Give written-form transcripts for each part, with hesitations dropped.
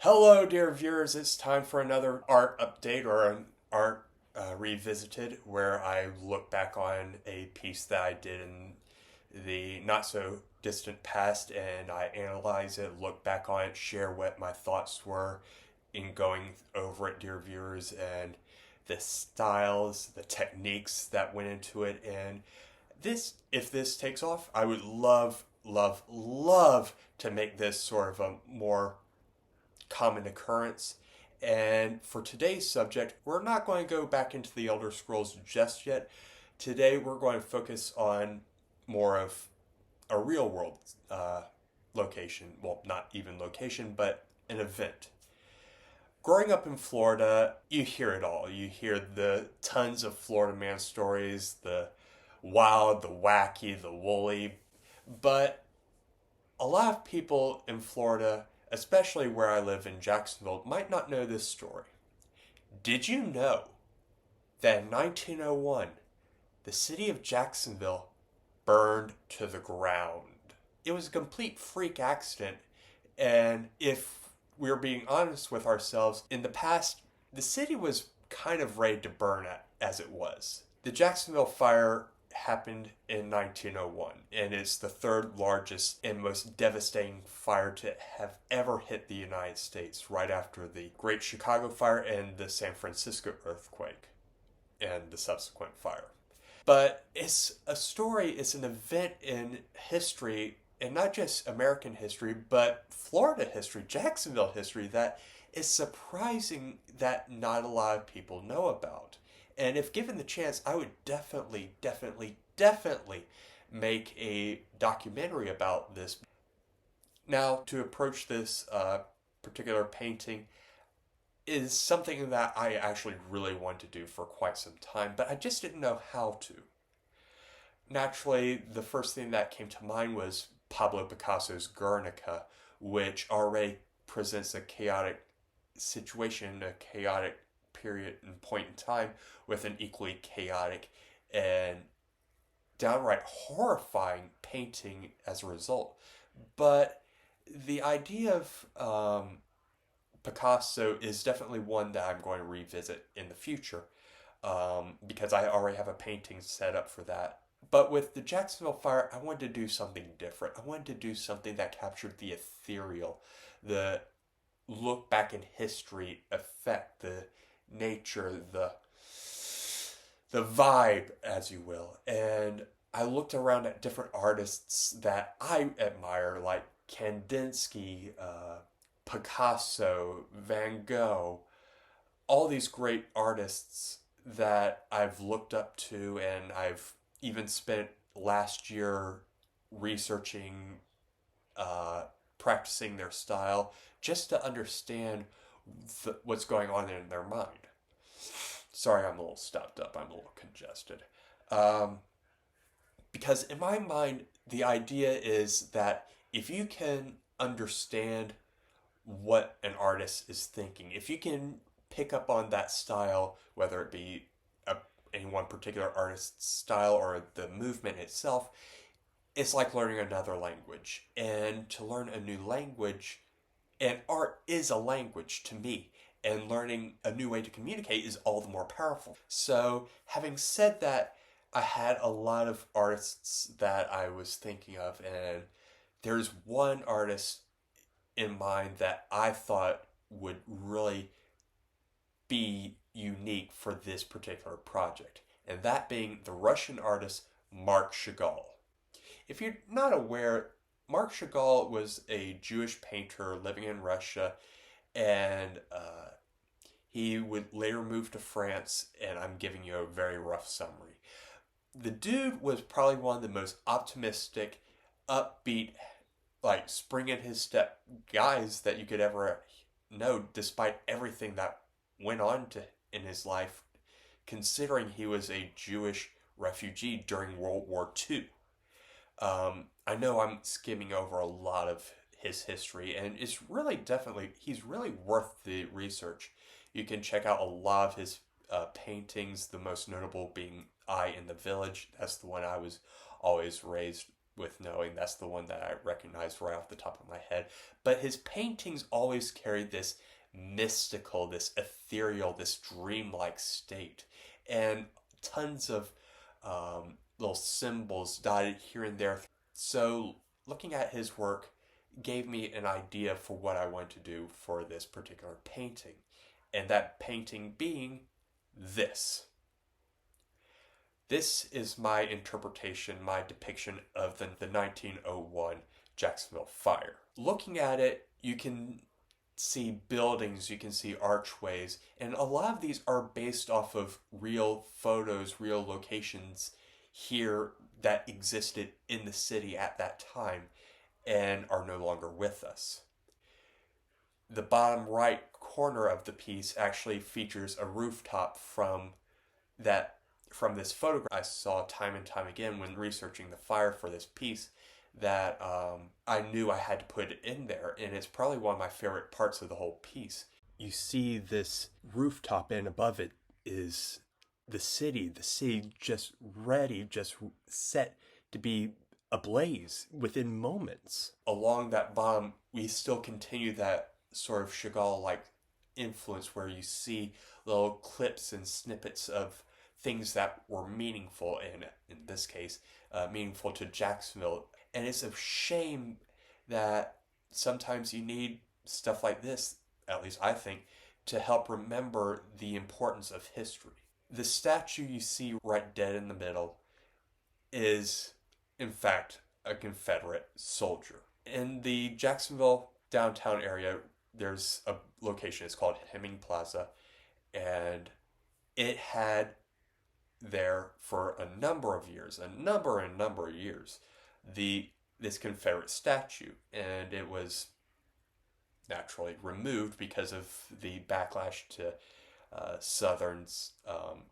Hello, dear viewers. It's time for another art update or an art revisited where I look back on a piece that I did in the not so distant past and I analyze it, look back on it, share what my thoughts were in going over it, dear viewers, and the styles, the techniques that went into it. And if this takes off, I would love, love, love to make this sort of a more common occurrence. And for today's subject, we're not going to go back into the Elder Scrolls just yet. Today, we're going to focus on more of a real world location. Well, not even location, but an event. Growing up in Florida, you hear it all. You hear the tons of Florida man stories, the wild, the wacky, the woolly. But a lot of people in Florida, especially where I live in Jacksonville, might not know this story. Did you know that in 1901, the city of Jacksonville burned to the ground? It was a complete freak accident, and if we're being honest with ourselves, in the past, the city was kind of ready to burn as it was. The Jacksonville Fire happened in 1901, and it's the third largest and most devastating fire to have ever hit the United States, right after the Great Chicago Fire and the San Francisco earthquake and the subsequent fire. But it's a story, it's an event in history, and not just American history, but Florida history, Jacksonville history, that is surprising that not a lot of people know about. And if given the chance, I would definitely make a documentary about this. Now, to approach this particular painting is something that I actually really wanted to do for quite some time, but I just didn't know how to. Naturally, the first thing that came to mind was Pablo Picasso's Guernica, which already presents a chaotic situation, a chaotic period and point in time with an equally chaotic and downright horrifying painting as a result. But the idea of Picasso is definitely one that I'm going to revisit in the future because I already have a painting set up for that. But with the Jacksonville Fire, I wanted to do something different. I wanted to do something that captured the ethereal, the look back in history effect, the nature, the vibe, as you will. And I looked around at different artists that I admire, like Kandinsky, Picasso, Van Gogh, all these great artists that I've looked up to, and I've even spent last year researching, practicing their style, just to understand what's going on in their mind. Sorry, I'm a little stuffed up. I'm a little congested. Because in my mind, the idea is that if you can understand what an artist is thinking, if you can pick up on that style, whether it be any one particular artist's style or the movement itself, it's like learning another language. And to learn a new language, and art is a language to me, and learning a new way to communicate is all the more powerful. So, having said that, I had a lot of artists that I was thinking of, and there's one artist in mind that I thought would really be unique for this particular project, and that being the Russian artist Marc Chagall. If you're not aware, Marc Chagall was a Jewish painter living in Russia, and he would later move to France, and I'm giving you a very rough summary. The dude was probably one of the most optimistic, upbeat, like spring in his step guys that you could ever know, despite everything that went on in his life, considering he was a Jewish refugee during World War II. I know I'm skimming over a lot of his history, and it's really he's really worth the research. You can check out a lot of his paintings, the most notable being I in the Village. That's the one I was always raised with knowing that's the one that I recognize right off the top of my head. But his paintings always carried this mystical, this ethereal, this dreamlike state. And tons of little symbols dotted here and there. So looking at his work gave me an idea for what I want to do for this particular painting. And that painting being this. This is my interpretation, my depiction of the 1901 Jacksonville Fire. Looking at it, you can see buildings, you can see archways, and a lot of these are based off of real photos, real locations here that existed in the city at that time and are no longer with us. The bottom right corner of the piece actually features a rooftop from this photograph. I saw time and time again when researching the fire for this piece that I knew I had to put it in there, and it's probably one of my favorite parts of the whole piece. You see this rooftop, and above it is the city just ready, just set to be ablaze within moments. Along that bottom, we still continue that sort of Chagall-like influence where you see little clips and snippets of things that were meaningful, in this case, meaningful to Jacksonville. And it's a shame that sometimes you need stuff like this, at least I think, to help remember the importance of history. The statue you see right dead in the middle is, in fact, a Confederate soldier. In the Jacksonville downtown area, there's a location, it's called Hemming Plaza, and it had there for a number of years, this Confederate statue, and it was naturally removed because of the backlash to Southern's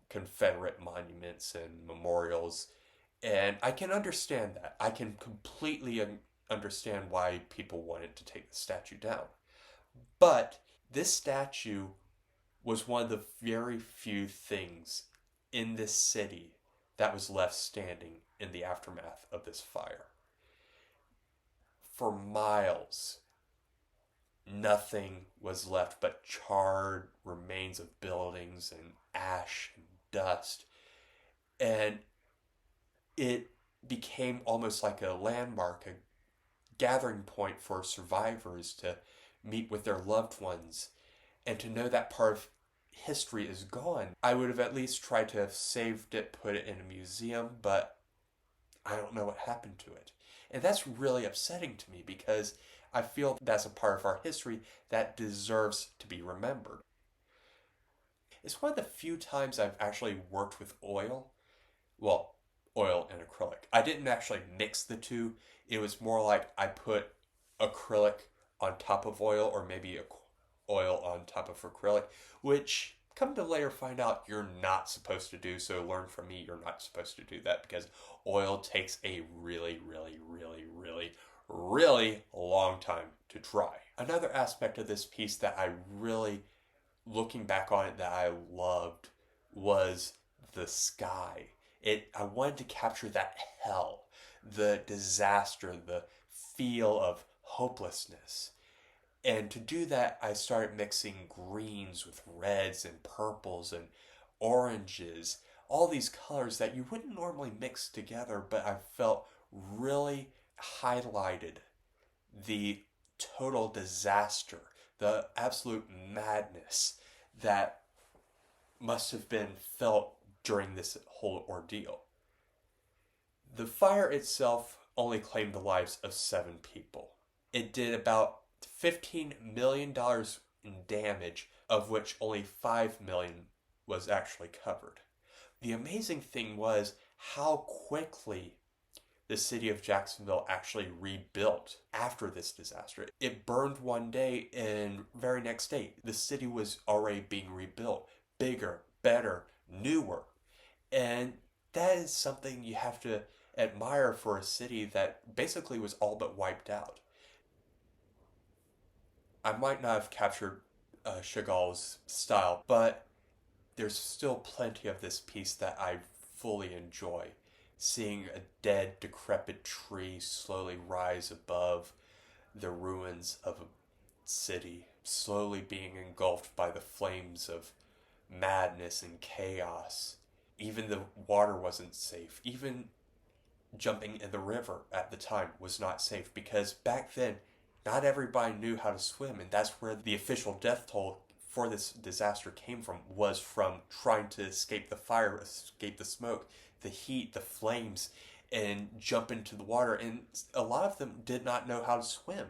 Confederate monuments and memorials. And I can understand that. I can completely understand why people wanted to take the statue down. But this statue was one of the very few things in this city that was left standing in the aftermath of this fire. For miles, nothing was left but charred remains of buildings and ash and dust. And it became almost like a landmark, a gathering point for survivors to meet with their loved ones. And to know that part of history is gone, I would have at least tried to have saved it, put it in a museum, but I don't know what happened to it. And that's really upsetting to me because I feel that's a part of our history that deserves to be remembered. It's one of the few times I've actually worked with oil. Well, oil and acrylic. I didn't actually mix the two. It was more like I put acrylic on top of oil, or maybe oil on top of acrylic, which come to later find out you're not supposed to do. So learn from me, you're not supposed to do that because oil takes a really long time to dry. Another aspect of this piece that I really, looking back on it, that I loved was the sky. I wanted to capture that hell, the disaster, the feel of hopelessness. And to do that, I started mixing greens with reds and purples and oranges, all these colors that you wouldn't normally mix together, but I felt really highlighted the total disaster, the absolute madness that must have been felt during this whole ordeal. The fire itself only claimed the lives of 7 people. It did about $15 million in damage, of which only $5 million was actually covered. The amazing thing was how quickly the city of Jacksonville actually rebuilt after this disaster. It burned one day, and very next day, the city was already being rebuilt. Bigger, better, newer. And that is something you have to admire for a city that basically was all but wiped out. I might not have captured Chagall's style, but there's still plenty of this piece that I fully enjoy. seeing a dead, decrepit tree slowly rise above the ruins of a city, slowly being engulfed by the flames of madness and chaos. Even the water wasn't safe. Even jumping in the river at the time was not safe, because back then not everybody knew how to swim, and that's where the official death toll for this disaster came from, was from trying to escape the fire, escape the smoke, the heat, the flames, and jump into the water. And a lot of them did not know how to swim.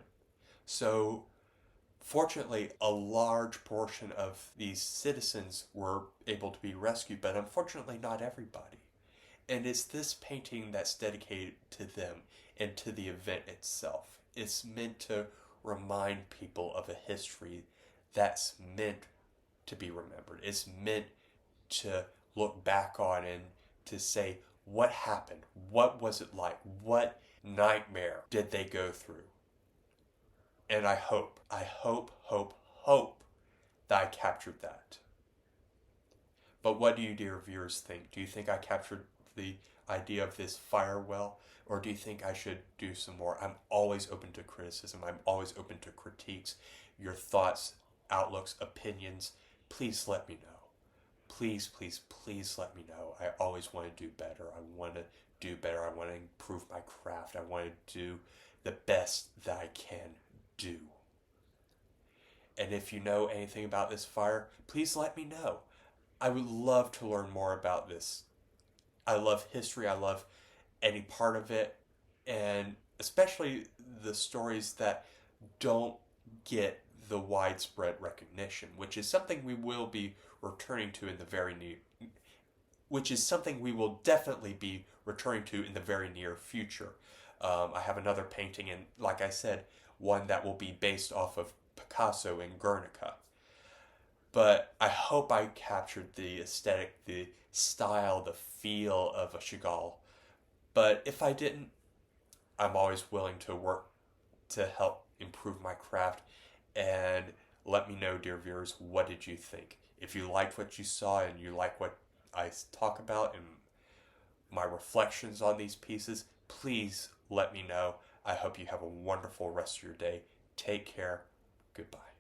So fortunately, a large portion of these citizens were able to be rescued, but unfortunately not everybody. And it's this painting that's dedicated to them and to the event itself. It's meant to remind people of a history that's meant to be remembered. It's meant to look back on and to say, what happened? What was it like? What nightmare did they go through? And I hope that I captured that. But what do you, dear viewers, think? Do you think I captured the idea of this fire well? Or do you think I should do some more? I'm always open to criticism. I'm always open to critiques. Your thoughts, outlooks, opinions, please let me know. Please, please, please let me know. I always want to do better. I want to do better. I want to improve my craft. I want to do the best that I can do. And if you know anything about this fire, please let me know. I would love to learn more about this. I love history. I love any part of it, and especially the stories that don't get the widespread recognition, which is something we will be returning to in the very near, which is something we will definitely be returning to in the very near future. I have another painting, and like I said, one that will be based off of Picasso in Guernica. But I hope I captured the aesthetic, the style, the feel of a Chagall. But if I didn't, I'm always willing to work to help improve my craft. And let me know, dear viewers, what did you think? If you liked what you saw and you like what I talk about and my reflections on these pieces, please let me know. I hope you have a wonderful rest of your day. Take care. Goodbye.